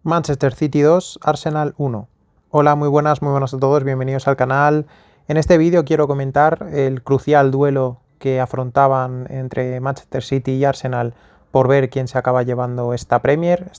Manchester City 2, Arsenal 1. Hola, muy buenas a todos, bienvenidos al canal. En este vídeo quiero comentar el crucial duelo que afrontaban entre Manchester City y Arsenal por ver quién se acaba llevando esta Premier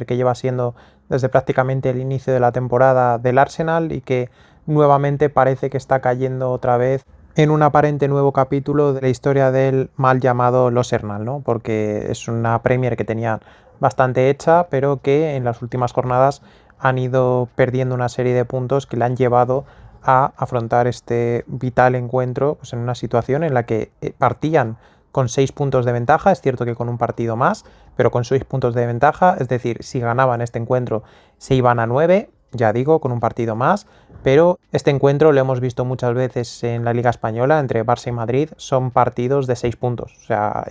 que lleva siendo desde prácticamente el inicio de la temporada del Arsenal y que nuevamente parece que está cayendo otra vez en un aparente nuevo capítulo de la historia del mal llamado Los Hernal, ¿no? Porque es una Premier que tenía bastante hecha, pero que en las últimas jornadas han ido perdiendo una serie de puntos que le han llevado a afrontar este vital encuentro pues en una situación en la que partían con 6 puntos de ventaja, es cierto que con un partido más, pero con 6 puntos de ventaja, es decir, si ganaban este encuentro se iban a 9, ya digo, con un partido más, pero este encuentro lo hemos visto muchas veces en la Liga Española, entre Barça y Madrid, son partidos de 6 puntos, o sea,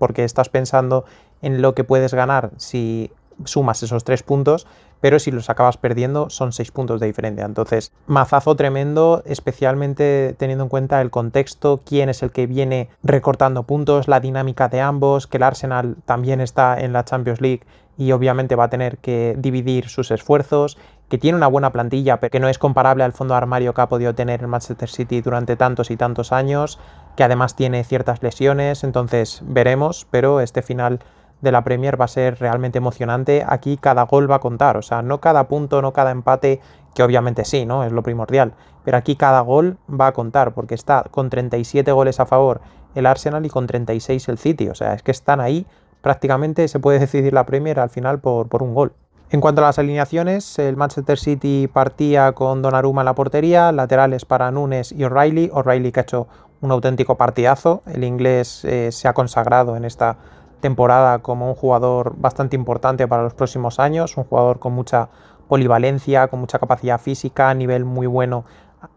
porque estás pensando en lo que puedes ganar si sumas esos 3 puntos, pero si los acabas perdiendo son 6 puntos de diferencia. Entonces, mazazo tremendo, especialmente teniendo en cuenta el contexto, quién es el que viene recortando puntos, la dinámica de ambos, que el Arsenal también está en la Champions League y obviamente va a tener que dividir sus esfuerzos, que tiene una buena plantilla, pero que no es comparable al fondo de armario que ha podido tener el Manchester City durante tantos y tantos años, que además tiene ciertas lesiones, entonces veremos, pero este final de la Premier va a ser realmente emocionante. Aquí cada gol va a contar, o sea, no cada punto, no cada empate, que obviamente sí, ¿no? Es lo primordial, pero aquí cada gol va a contar, porque está con 37 goles a favor el Arsenal y con 36 el City, o sea, es que están ahí, prácticamente se puede decidir la Premier al final por un gol. En cuanto a las alineaciones, el Manchester City partía con Donnarumma en la portería, laterales para Núñez y O'Reilly que ha hecho un auténtico partidazo, el inglés se ha consagrado en esta temporada como un jugador bastante importante para los próximos años, un jugador con mucha polivalencia, con mucha capacidad física, nivel muy bueno,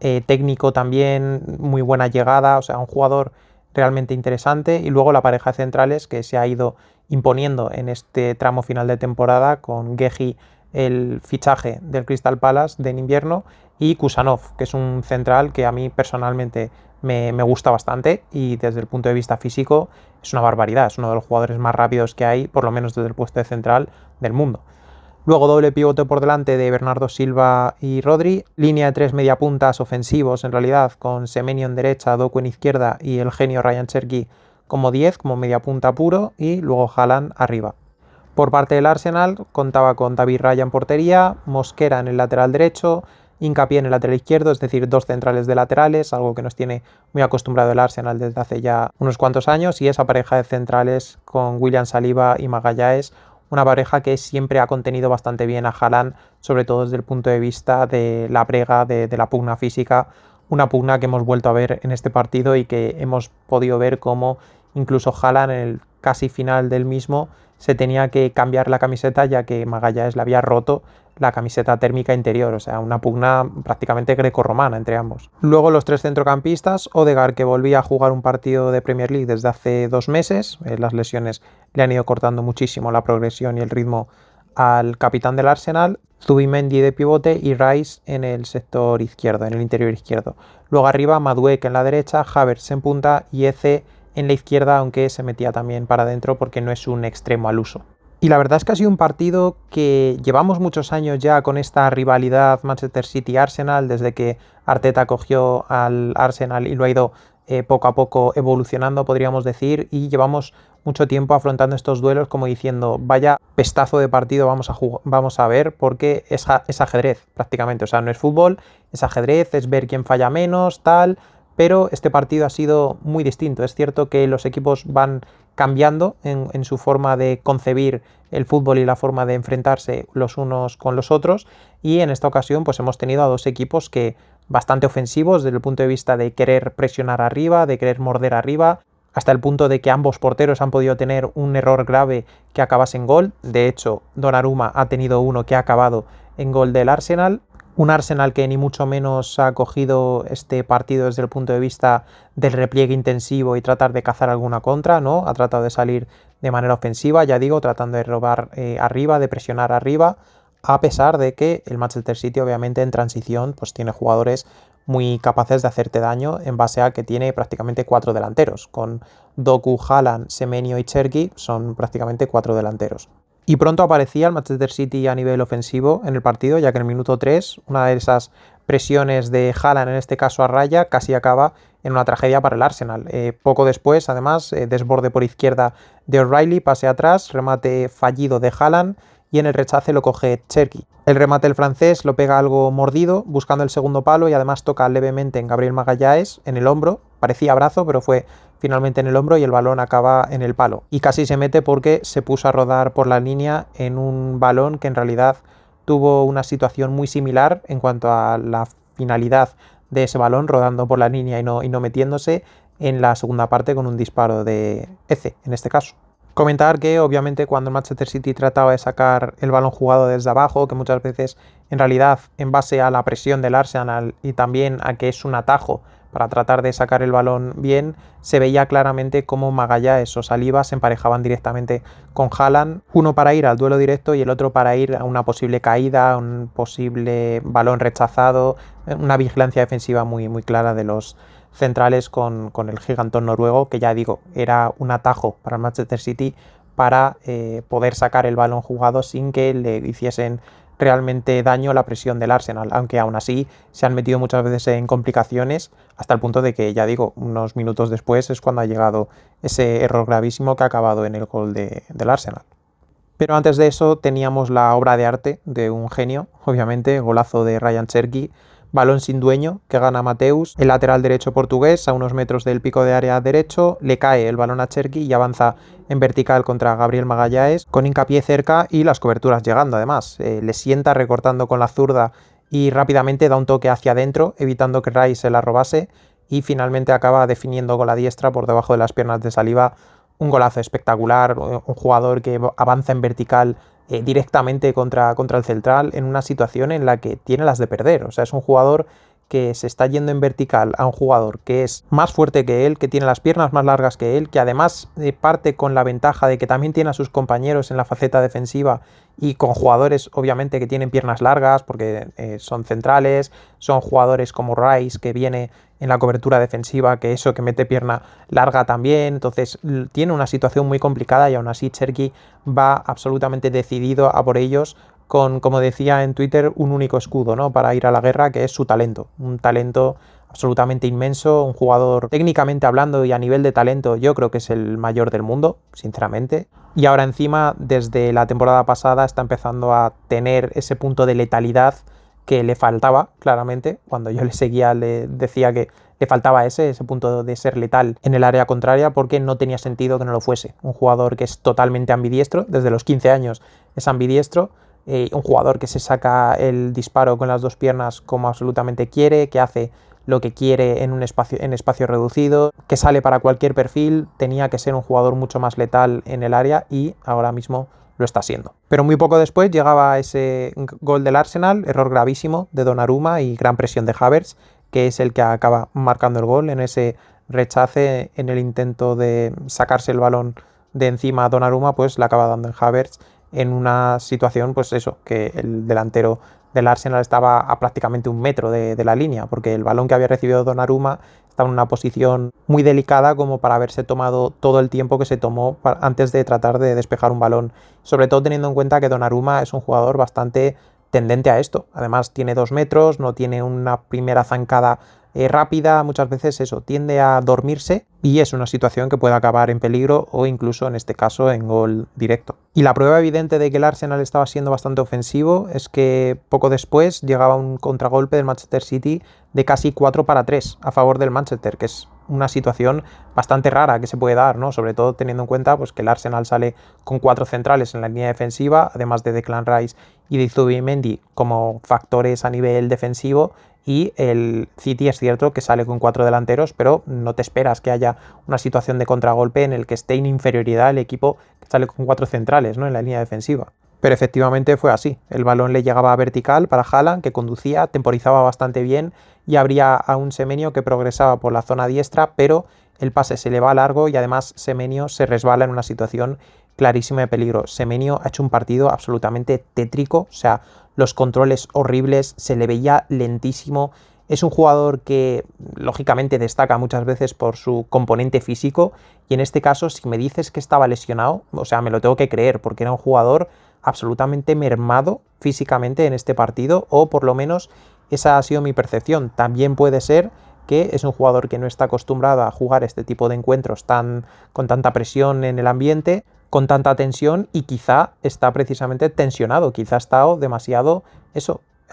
técnico también, muy buena llegada, o sea, un jugador realmente interesante. Y luego la pareja de centrales que se ha ido imponiendo en este tramo final de temporada con Guehi, el fichaje del Crystal Palace de en invierno, y Kusanov, que es un central que a mí personalmente me gusta bastante y desde el punto de vista físico es una barbaridad, es uno de los jugadores más rápidos que hay, por lo menos desde el puesto de central del mundo. Luego doble pivote por delante de Bernardo Silva y Rodri, línea de 3 mediapuntas ofensivos en realidad, con Semenyo en derecha, Doku en izquierda y el genio Ryan Cherki como 10, como mediapunta puro, y luego Haaland arriba. Por parte del Arsenal contaba con David Raya en portería, Mosquera en el lateral derecho, Hincapié en el lateral izquierdo, es decir, dos centrales de laterales, algo que nos tiene muy acostumbrado el Arsenal desde hace ya unos cuantos años, y esa pareja de centrales con William Saliba y Magalhães, una pareja que siempre ha contenido bastante bien a Haaland, sobre todo desde el punto de vista de la brega, de la pugna física, una pugna que hemos vuelto a ver en este partido y que hemos podido ver cómo incluso Haaland en el casi final del mismo se tenía que cambiar la camiseta ya que Magalhães le había roto la camiseta térmica interior, o sea, una pugna prácticamente grecorromana entre ambos. Luego los tres centrocampistas, Odegaard, que volvía a jugar un partido de Premier League desde hace 2 meses, las lesiones le han ido cortando muchísimo la progresión y el ritmo al capitán del Arsenal, Zubimendi de pivote y Rice en el sector izquierdo, en el interior izquierdo. Luego arriba Madueke en la derecha, Havertz en punta y Eze en la izquierda, aunque se metía también para adentro porque no es un extremo al uso. Y la verdad es que ha sido un partido que llevamos muchos años ya con esta rivalidad Manchester City-Arsenal, desde que Arteta cogió al Arsenal y lo ha ido poco a poco evolucionando, podríamos decir, y llevamos mucho tiempo afrontando estos duelos como diciendo, vaya pestazo de partido vamos a ver, porque es ajedrez prácticamente, o sea, no es fútbol, es ajedrez, es ver quién falla menos, tal, pero este partido ha sido muy distinto. Es cierto que los equipos van cambiando en su forma de concebir el fútbol y la forma de enfrentarse los unos con los otros, y en esta ocasión pues hemos tenido a dos equipos que bastante ofensivos desde el punto de vista de querer presionar arriba, de querer morder arriba, hasta el punto de que ambos porteros han podido tener un error grave que acabase en gol. De hecho, Donnarumma ha tenido uno que ha acabado en gol del Arsenal. Un Arsenal que ni mucho menos ha cogido este partido desde el punto de vista del repliegue intensivo y tratar de cazar alguna contra, ¿no? Ha tratado de salir de manera ofensiva, ya digo, tratando de robar arriba, de presionar arriba, a pesar de que el Manchester City obviamente en transición pues tiene jugadores muy capaces de hacerte daño en base a que tiene prácticamente 4 delanteros, con Doku, Haaland, Semenyo y Cherki son prácticamente 4 delanteros. Y pronto aparecía el Manchester City a nivel ofensivo en el partido, ya que en el minuto 3, una de esas presiones de Haaland, en este caso a raya, casi acaba en una tragedia para el Arsenal. Poco después, además, desborde por izquierda de O'Reilly, pase atrás, remate fallido de Haaland y en el rechace lo coge Cherki. El remate del francés lo pega algo mordido, buscando el segundo palo y además toca levemente en Gabriel Magalhães en el hombro. Parecía brazo, pero fue finalmente en el hombro y el balón acaba en el palo. Y casi se mete porque se puso a rodar por la línea en un balón que en realidad tuvo una situación muy similar en cuanto a la finalidad de ese balón, rodando por la línea y no metiéndose en la segunda parte con un disparo de Eze, en este caso. Comentar que obviamente cuando el Manchester City trataba de sacar el balón jugado desde abajo, que muchas veces en realidad en base a la presión del Arsenal y también a que es un atajo para tratar de sacar el balón bien, se veía claramente cómo Magalhães o Saliba se emparejaban directamente con Haaland, uno para ir al duelo directo y el otro para ir a una posible caída, un posible balón rechazado, una vigilancia defensiva muy, muy clara de los centrales con el gigantón noruego, que ya digo, era un atajo para el Manchester City para poder sacar el balón jugado sin que le hiciesen realmente daño la presión del Arsenal, aunque aún así se han metido muchas veces en complicaciones hasta el punto de que, ya digo, unos minutos después es cuando ha llegado ese error gravísimo que ha acabado en el gol del Arsenal. Pero antes de eso teníamos la obra de arte de un genio, obviamente, golazo de Ryan Cherki, balón sin dueño que gana Mateus, el lateral derecho portugués a unos metros del pico de área derecho, le cae el balón a Cherki y avanza en vertical contra Gabriel Magalhães con hincapié cerca y las coberturas llegando además. Le sienta recortando con la zurda y rápidamente da un toque hacia adentro evitando que Rice se la robase y finalmente acaba definiendo con la diestra por debajo de las piernas de Saliba. Un golazo espectacular, un jugador que avanza en vertical directamente contra el central en una situación en la que tiene las de perder. O sea, es un jugador que se está yendo en vertical a un jugador que es más fuerte que él, que tiene las piernas más largas que él, que además parte con la ventaja de que también tiene a sus compañeros en la faceta defensiva y con jugadores obviamente que tienen piernas largas porque son centrales, son jugadores como Rice que viene en la cobertura defensiva, que eso que mete pierna larga también, entonces tiene una situación muy complicada y aún así Cherki va absolutamente decidido a por ellos con, como decía en Twitter, un único escudo, ¿no?, para ir a la guerra, que es su talento, un talento absolutamente inmenso, un jugador técnicamente hablando y a nivel de talento yo creo que es el mayor del mundo, sinceramente. Y ahora encima, desde la temporada pasada, está empezando a tener ese punto de letalidad que le faltaba, claramente. Cuando yo le seguía le decía que le faltaba ese punto de ser letal en el área contraria porque no tenía sentido que no lo fuese. Un jugador que es totalmente ambidiestro, desde los 15 años es ambidiestro, un jugador que se saca el disparo con las dos piernas como absolutamente quiere, que hace lo que quiere en espacio reducido, que sale para cualquier perfil. Tenía que ser un jugador mucho más letal en el área y ahora mismo lo está siendo. Pero muy poco después llegaba ese gol del Arsenal, error gravísimo de Donnarumma y gran presión de Havertz, que es el que acaba marcando el gol en ese rechace, en el intento de sacarse el balón de encima a Donnarumma, pues le acaba dando en Havertz en una situación, pues eso, que el delantero del Arsenal estaba a prácticamente un metro de la línea, porque el balón que había recibido Donnarumma estaba en una posición muy delicada como para haberse tomado todo el tiempo que se tomó antes de tratar de despejar un balón, sobre todo teniendo en cuenta que Donnarumma es un jugador bastante tendente a esto. Además tiene 2 metros, no tiene una primera zancada rápida, muchas veces eso, tiende a dormirse y es una situación que puede acabar en peligro o incluso en este caso en gol directo. Y la prueba evidente de que el Arsenal estaba siendo bastante ofensivo es que poco después llegaba un contragolpe del Manchester City de casi 4-3 a favor del Manchester, que es una situación bastante rara que se puede dar, ¿no?, sobre todo teniendo en cuenta pues, que el Arsenal sale con 4 centrales en la línea defensiva, además de Declan Rice y de Zubimendi como factores a nivel defensivo, y el City es cierto que sale con 4 delanteros, pero no te esperas que haya una situación de contragolpe en el que esté en inferioridad el equipo que sale con 4 centrales, ¿no?, en la línea defensiva. Pero efectivamente fue así. El balón le llegaba vertical para Haaland, que conducía, temporizaba bastante bien y abría a un Semenyo que progresaba por la zona diestra, pero el pase se le va largo y además Semenyo se resbala en una situación clarísima de peligro. Semenyo ha hecho un partido absolutamente tétrico, o sea, los controles horribles, se le veía lentísimo, Es un jugador que lógicamente destaca muchas veces por su componente físico y en este caso si me dices que estaba lesionado, o sea, me lo tengo que creer porque era un jugador absolutamente mermado físicamente en este partido, o por lo menos esa ha sido mi percepción. También puede ser que es un jugador que no está acostumbrado a jugar este tipo de encuentros con tanta presión en el ambiente, con tanta tensión, y quizá está precisamente tensionado, quizá ha estado demasiado,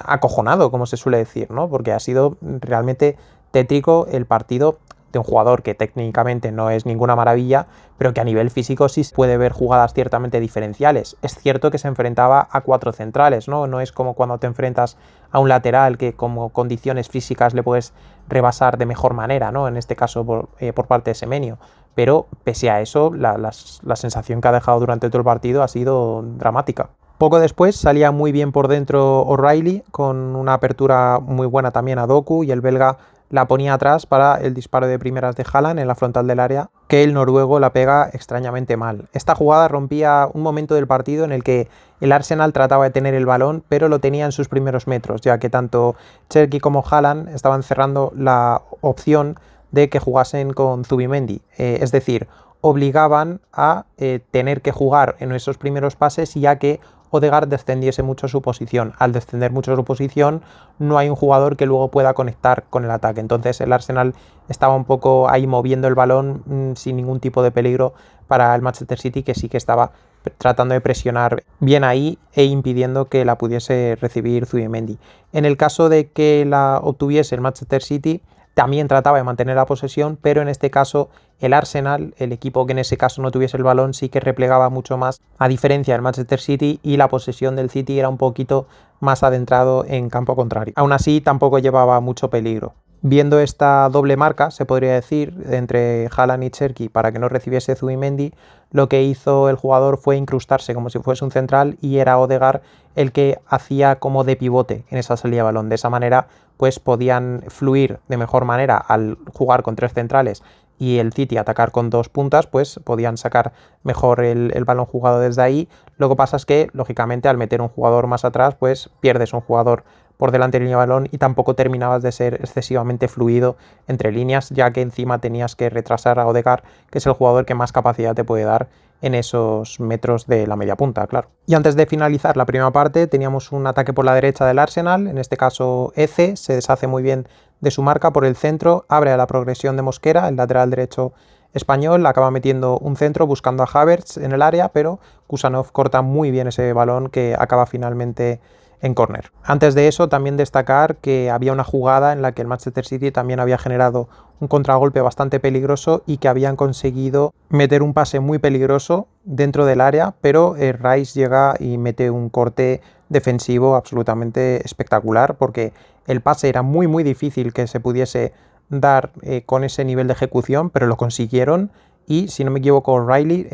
acojonado, como se suele decir, ¿no? Porque ha sido realmente tétrico el partido de un jugador que técnicamente no es ninguna maravilla, pero que a nivel físico sí se puede ver jugadas ciertamente diferenciales. Es cierto que se enfrentaba a 4 centrales, ¿no? No es como cuando te enfrentas a un lateral que como condiciones físicas le puedes rebasar de mejor manera, ¿no? En este caso por parte de Semenyo. Pero pese a eso, la sensación que ha dejado durante todo el partido ha sido dramática. Poco después salía muy bien por dentro O'Reilly, con una apertura muy buena también a Doku, y el belga la ponía atrás para el disparo de primeras de Haaland en la frontal del área, que el noruego la pega extrañamente mal. Esta jugada rompía un momento del partido en el que el Arsenal trataba de tener el balón, pero lo tenía en sus primeros metros, ya que tanto Cherki como Haaland estaban cerrando la opción de que jugasen con Zubimendi, es decir, obligaban a tener que jugar en esos primeros pases, ya que Odegaard descendiese mucho su posición. Al descender mucho su posición, no hay un jugador que luego pueda conectar con el ataque. Entonces el Arsenal estaba un poco ahí moviendo el balón sin ningún tipo de peligro para el Manchester City, que sí que estaba tratando de presionar bien ahí e impidiendo que la pudiese recibir Zubimendi. En el caso de que la obtuviese el Manchester City, también trataba de mantener la posesión, pero en este caso el Arsenal, el equipo que en ese caso no tuviese el balón, sí que replegaba mucho más, a diferencia del Manchester City, y la posesión del City era un poquito más adentrado en campo contrario. Aún así, tampoco llevaba mucho peligro. Viendo esta doble marca, se podría decir, entre Haaland y Cherki para que no recibiese Zubimendi, lo que hizo el jugador fue incrustarse como si fuese un central, y era Odegaard el que hacía como de pivote en esa salida de balón. De esa manera, pues podían fluir de mejor manera al jugar con 3 centrales y el City atacar con 2 puntas, pues podían sacar mejor el balón jugado desde ahí. Lo que pasa es que, lógicamente, al meter un jugador más atrás, pues pierdes un jugador por delante de línea de balón y tampoco terminabas de ser excesivamente fluido entre líneas, ya que encima tenías que retrasar a Odegaard, que es el jugador que más capacidad te puede dar en esos metros de la media punta, claro. Y antes de finalizar la primera parte, teníamos un ataque por la derecha del Arsenal, en este caso Eze se deshace muy bien de su marca por el centro, abre a la progresión de Mosquera, el lateral derecho español, acaba metiendo un centro buscando a Havertz en el área, pero Kusanov corta muy bien ese balón, que acaba finalmente en córner. Antes de eso, también destacar que había una jugada en la que el Manchester City también había generado un contragolpe bastante peligroso y que habían conseguido meter un pase muy peligroso dentro del área, pero Rice llega y mete un corte defensivo absolutamente espectacular, porque el pase era muy difícil que se pudiese dar con ese nivel de ejecución, pero lo consiguieron. Y si no me equivoco, O'Reilly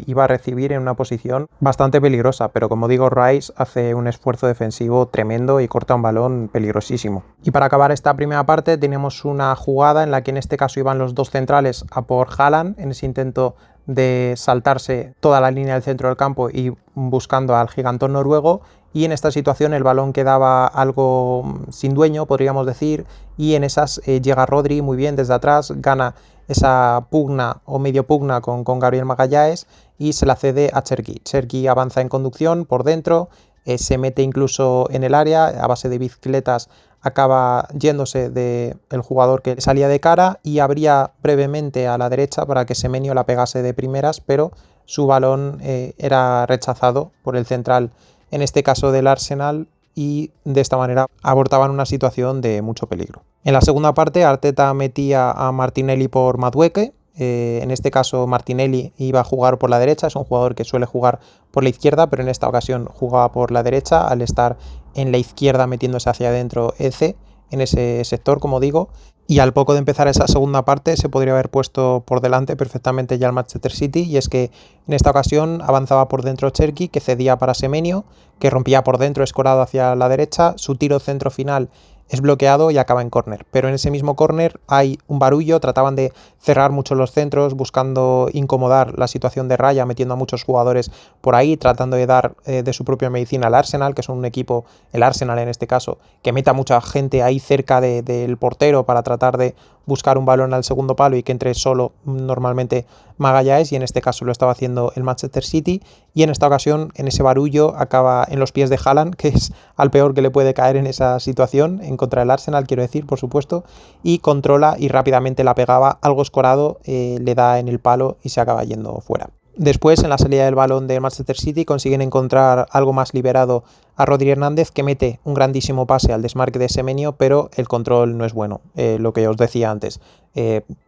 iba a recibir en una posición bastante peligrosa, pero como digo, Rice hace un esfuerzo defensivo tremendo y corta un balón peligrosísimo. Y para acabar esta primera parte tenemos una jugada en la que en este caso iban los 2 centrales a por Haaland, en ese intento de saltarse toda la línea del centro del campo y buscando al gigantón noruego, y en esta situación el balón quedaba algo sin dueño, podríamos decir, y en esas llega Rodri muy bien desde atrás, gana esa pugna o medio pugna con Gabriel Magalhães y se la cede a Cherki. Cherki avanza en conducción por dentro, se mete incluso en el área, a base de bicicletas acaba yéndose del jugador que salía de cara y abría brevemente a la derecha para que Semenyo la pegase de primeras, pero su balón era rechazado por el central, en este caso del Arsenal, y de esta manera abortaban una situación de mucho peligro. En la segunda parte, Arteta metía a Martinelli por Madueke. En este caso, Martinelli iba a jugar por la derecha. Es un jugador que suele jugar por la izquierda, pero en esta ocasión jugaba por la derecha, al estar en la izquierda metiéndose hacia adentro Eze, en ese sector, como digo. Y al poco de empezar esa segunda parte se podría haber puesto por delante perfectamente ya el Manchester City, y es que en esta ocasión avanzaba por dentro Cherki, que cedía para Semenyo, que rompía por dentro escorado hacia la derecha, su tiro centro final es bloqueado y acaba en córner. Pero en ese mismo córner hay un barullo, trataban de cerrar mucho los centros, buscando incomodar la situación de Raya, metiendo a muchos jugadores por ahí, tratando de dar de su propia medicina al Arsenal, que son un equipo, el Arsenal en este caso, que meta mucha gente ahí cerca del portero para tratar de buscar un balón al segundo palo y que entre solo normalmente Magalhães, y en este caso lo estaba haciendo el Manchester City, y en esta ocasión en ese barullo acaba en los pies de Haaland, que es al peor que le puede caer en esa situación, en contra del Arsenal quiero decir, por supuesto, y controla y rápidamente la pegaba, algo escorado, le da en el palo y se acaba yendo fuera. Después, en la salida del balón de Manchester City, consiguen encontrar algo más liberado a Rodri Hernández, que mete un grandísimo pase al desmarque de Semenyo, pero el control no es bueno, lo que os decía antes,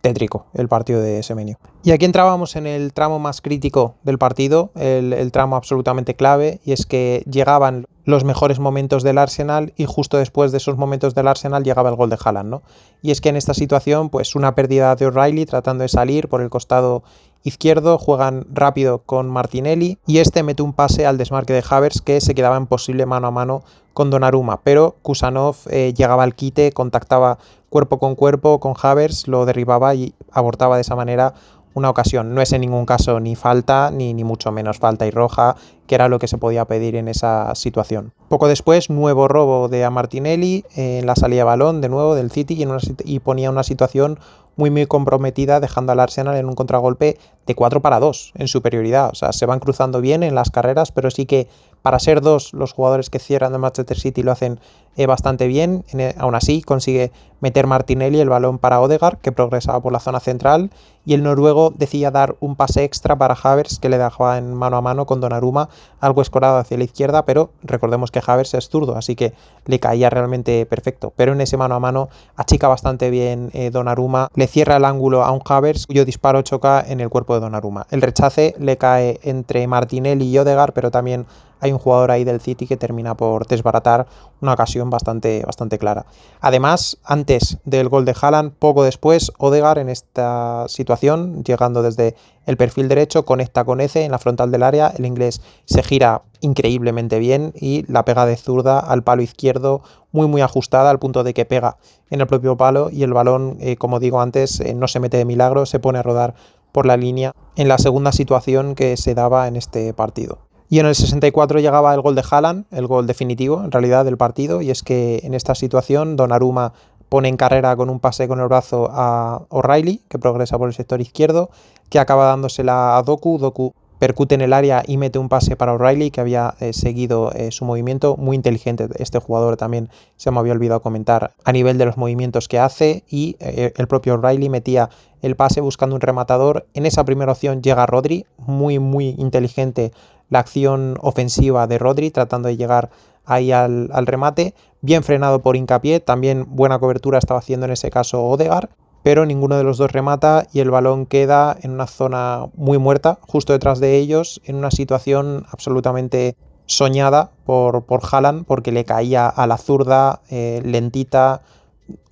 tétrico el partido de Semenyo. Y aquí entrábamos en el tramo más crítico del partido, el tramo absolutamente clave, y es que llegaban los mejores momentos del Arsenal y justo después de esos momentos del Arsenal llegaba el gol de Haaland, ¿no? Y es que en esta situación, pues una pérdida de O'Reilly tratando de salir por el costado izquierdo, juegan rápido con Martinelli y este mete un pase al desmarque de Havertz, que se quedaba en posible mano a mano con Donnarumma, pero Kusanov llegaba al quite, contactaba cuerpo con Havertz, lo derribaba y abortaba de esa manera una ocasión. No es en ningún caso ni falta, ni mucho menos falta y roja, que era lo que se podía pedir en esa situación. Poco después, nuevo robo de a Martinelli en la salida de balón de nuevo del City, y ponía una situación muy comprometida, dejando al Arsenal en un contragolpe de 4-2 en superioridad. O sea, se van cruzando bien en las carreras, pero sí que para ser dos los jugadores que cierran de Manchester City lo hacen bastante bien. Aún así consigue meter Martinelli el balón para Odegaard, que progresaba por la zona central, y el noruego decía dar un pase extra para Havertz, que le dejaba en mano a mano con Donnarumma, algo escorado hacia la izquierda, pero recordemos que Havertz es zurdo, así que le caía realmente perfecto. Pero en ese mano a mano achica bastante bien Donnarumma, le cierra el ángulo a un Havertz, cuyo disparo choca en el cuerpo de Donnarumma. El rechace le cae entre Martinelli y Odegaard, pero también hay un jugador ahí del City que termina por desbaratar una ocasión bastante clara. Además, antes del gol de Haaland, poco después, Odegaard en esta situación, llegando desde el perfil derecho, conecta con Eze en la frontal del área, el inglés se gira increíblemente bien y la pega de zurda al palo izquierdo, muy ajustada, al punto de que pega en el propio palo y el balón, como digo antes, no se mete de milagro, se pone a rodar por la línea en la segunda situación que se daba en este partido. Y en el 64 llegaba el gol de Haaland, el gol definitivo en realidad del partido, y es que en esta situación Donnarumma pone en carrera con un pase con el brazo a O'Reilly, que progresa por el sector izquierdo, que acaba dándosela a Doku. Doku percute en el área y mete un pase para O'Reilly, que había seguido su movimiento. Muy inteligente este jugador, también se me había olvidado comentar a nivel de los movimientos que hace, y el propio O'Reilly metía el pase buscando un rematador. En esa primera opción llega Rodri, muy inteligente la acción ofensiva de Rodri, tratando de llegar ahí al remate, bien frenado por Hincapié, también buena cobertura estaba haciendo en ese caso Odegaard, pero ninguno de los dos remata y el balón queda en una zona muy muerta, justo detrás de ellos, en una situación absolutamente soñada por Haaland, porque le caía a la zurda, lentita,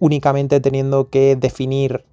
únicamente teniendo que definir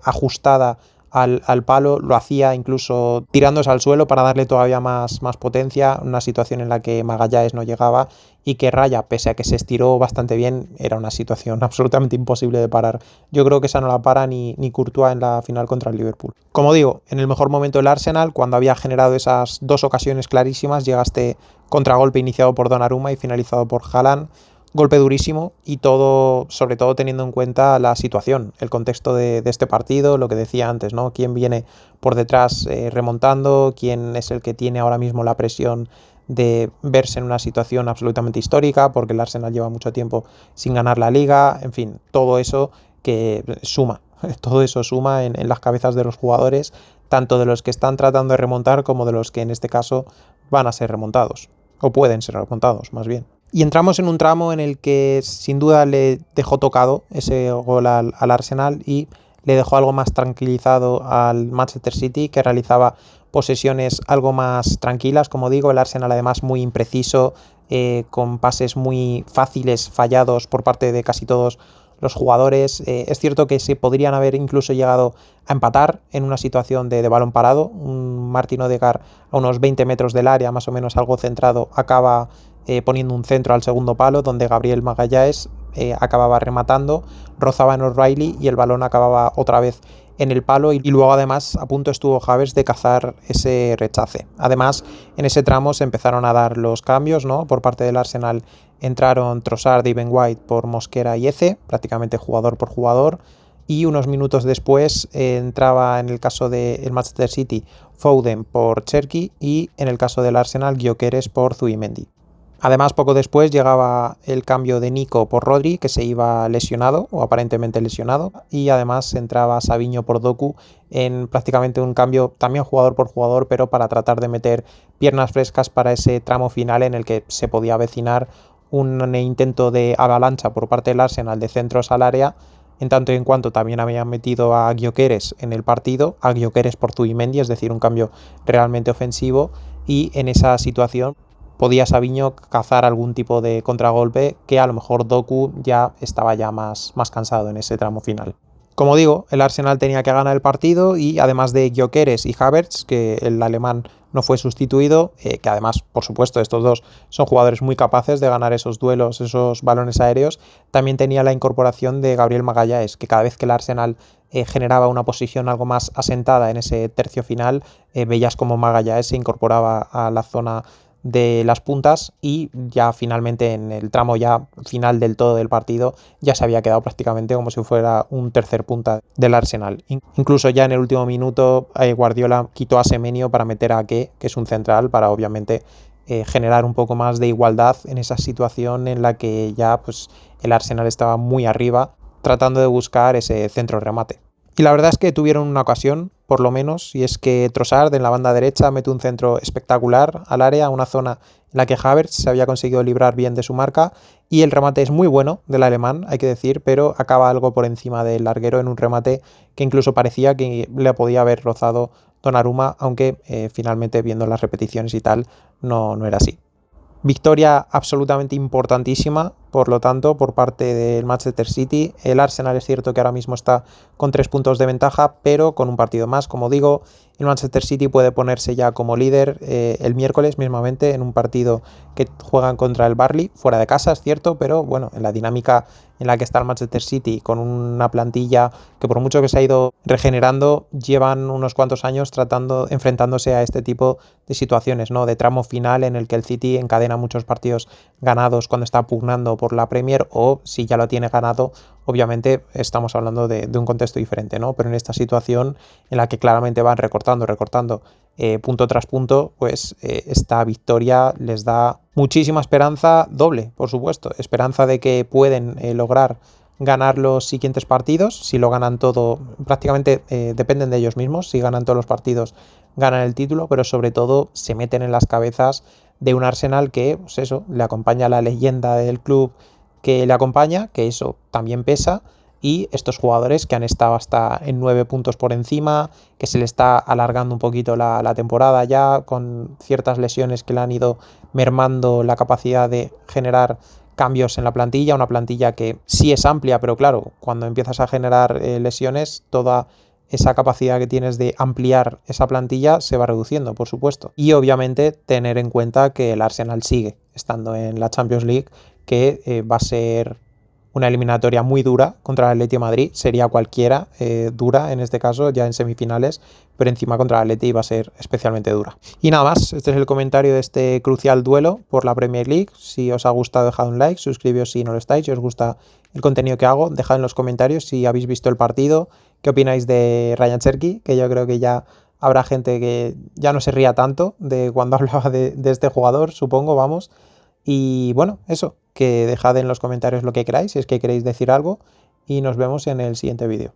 ajustada al palo, lo hacía incluso tirándose al suelo para darle todavía más potencia, una situación en la que Magalhães no llegaba y que Raya, pese a que se estiró bastante bien, era una situación absolutamente imposible de parar. Yo creo que esa no la para ni Courtois en la final contra el Liverpool. Como digo, en el mejor momento del Arsenal, cuando había generado esas dos ocasiones clarísimas, llega este contragolpe iniciado por Donnarumma y finalizado por Haaland. Golpe durísimo, y todo, sobre todo teniendo en cuenta la situación, el contexto de este partido, lo que decía antes, ¿no? Quién viene por detrás remontando, quién es el que tiene ahora mismo la presión de verse en una situación absolutamente histórica, porque el Arsenal lleva mucho tiempo sin ganar la liga, en fin, todo eso que suma, todo eso suma en las cabezas de los jugadores, tanto de los que están tratando de remontar como de los que en este caso van a ser remontados, o pueden ser remontados más bien. Y entramos en un tramo en el que sin duda le dejó tocado ese gol al Arsenal y le dejó algo más tranquilizado al Manchester City, que realizaba posesiones algo más tranquilas. Como digo, el Arsenal además muy impreciso, con pases muy fáciles fallados por parte de casi todos los jugadores. Es cierto que se podrían haber incluso llegado a empatar en una situación de balón parado. Un Martin Odegaard a unos 20 metros del área, más o menos algo centrado, acaba poniendo un centro al segundo palo, donde Gabriel Magalhães acababa rematando, rozaba en O'Reilly y el balón acababa otra vez en el palo, y luego además a punto estuvo Havertz de cazar ese rechace. Además, en ese tramo se empezaron a dar los cambios, ¿no? Por parte del Arsenal entraron Trossard y Ben White por Mosquera y Eze, prácticamente jugador por jugador, y unos minutos después entraba, en el caso del Manchester City, Foden por Cherki, y en el caso del Arsenal, Gyökeres por Zubimendi. Además, poco después llegaba el cambio de Nico por Rodri, que se iba lesionado o aparentemente lesionado, y además entraba Savinho por Doku en prácticamente un cambio también jugador por jugador, pero para tratar de meter piernas frescas para ese tramo final en el que se podía avecinar un intento de avalancha por parte del Arsenal de centros al área, en tanto y en cuanto también habían metido a Gyökeres en el partido, a Gyökeres por Zubimendi, es decir, un cambio realmente ofensivo, y en esa situación podía Savinho cazar algún tipo de contragolpe que a lo mejor Doku ya estaba más cansado en ese tramo final. Como digo, el Arsenal tenía que ganar el partido, y además de Gyökeres y Havertz, que el alemán no fue sustituido, que además, por supuesto, estos dos son jugadores muy capaces de ganar esos duelos, esos balones aéreos, también tenía la incorporación de Gabriel Magalhães, que cada vez que el Arsenal generaba una posición algo más asentada en ese tercio final, veías como Magalhães se incorporaba a la zona de las puntas, y ya finalmente en el tramo ya final del todo del partido ya se había quedado prácticamente como si fuera un tercer punta del Arsenal. Incluso ya en el último minuto Guardiola quitó a Semenyo para meter a Ake, que es un central, para obviamente generar un poco más de igualdad en esa situación en la que ya pues el Arsenal estaba muy arriba tratando de buscar ese centro remate. Y la verdad es que tuvieron una ocasión, por lo menos, y es que Trossard en la banda derecha mete un centro espectacular al área, una zona en la que Havertz se había conseguido librar bien de su marca, y el remate es muy bueno del alemán, hay que decir, pero acaba algo por encima del larguero en un remate que incluso parecía que le podía haber rozado Donnarumma, aunque finalmente, viendo las repeticiones y tal, no era así. Victoria absolutamente importantísima, por lo tanto, por parte del Manchester City. El Arsenal es cierto que ahora mismo está con 3 puntos de ventaja, pero con un partido más, como digo, el Manchester City puede ponerse ya como líder el miércoles mismamente en un partido que juegan contra el Burnley, fuera de casa, es cierto, pero bueno, en la dinámica en la que está el Manchester City, con una plantilla que por mucho que se ha ido regenerando, llevan unos cuantos años enfrentándose a este tipo de situaciones, ¿no? De tramo final en el que el City encadena muchos partidos ganados cuando está pugnando por la Premier, o si ya lo tiene ganado, obviamente estamos hablando de un contexto diferente, ¿no? Pero en esta situación en la que claramente van recortando punto tras punto, pues esta victoria les da muchísima esperanza, doble, por supuesto, esperanza de que pueden lograr ganar los siguientes partidos. Si lo ganan todo, prácticamente dependen de ellos mismos. Si ganan todos los partidos, ganan el título, pero sobre todo se meten en las cabezas de un Arsenal que, pues eso, le acompaña la leyenda del club que le acompaña, que eso también pesa, y estos jugadores que han estado hasta en 9 puntos por encima, que se le está alargando un poquito la temporada ya, con ciertas lesiones que le han ido mermando la capacidad de generar cambios en la plantilla, una plantilla que sí es amplia, pero claro, cuando empiezas a generar lesiones, toda esa capacidad que tienes de ampliar esa plantilla se va reduciendo, por supuesto. Y obviamente tener en cuenta que el Arsenal sigue estando en la Champions League, que va a ser una eliminatoria muy dura contra el Atleti de Madrid. Sería cualquiera dura en este caso, ya en semifinales, pero encima contra el Atleti va a ser especialmente dura. Y nada más, este es el comentario de este crucial duelo por la Premier League. Si os ha gustado, dejad un like, suscribíos si no lo estáis, si os gusta el contenido que hago, dejad en los comentarios si habéis visto el partido, qué opináis de Ryan Cherki, que yo creo que ya habrá gente que ya no se ría tanto de cuando hablaba de este jugador, supongo, vamos. Y bueno, eso, que dejad en los comentarios lo que queráis, si es que queréis decir algo, y nos vemos en el siguiente vídeo.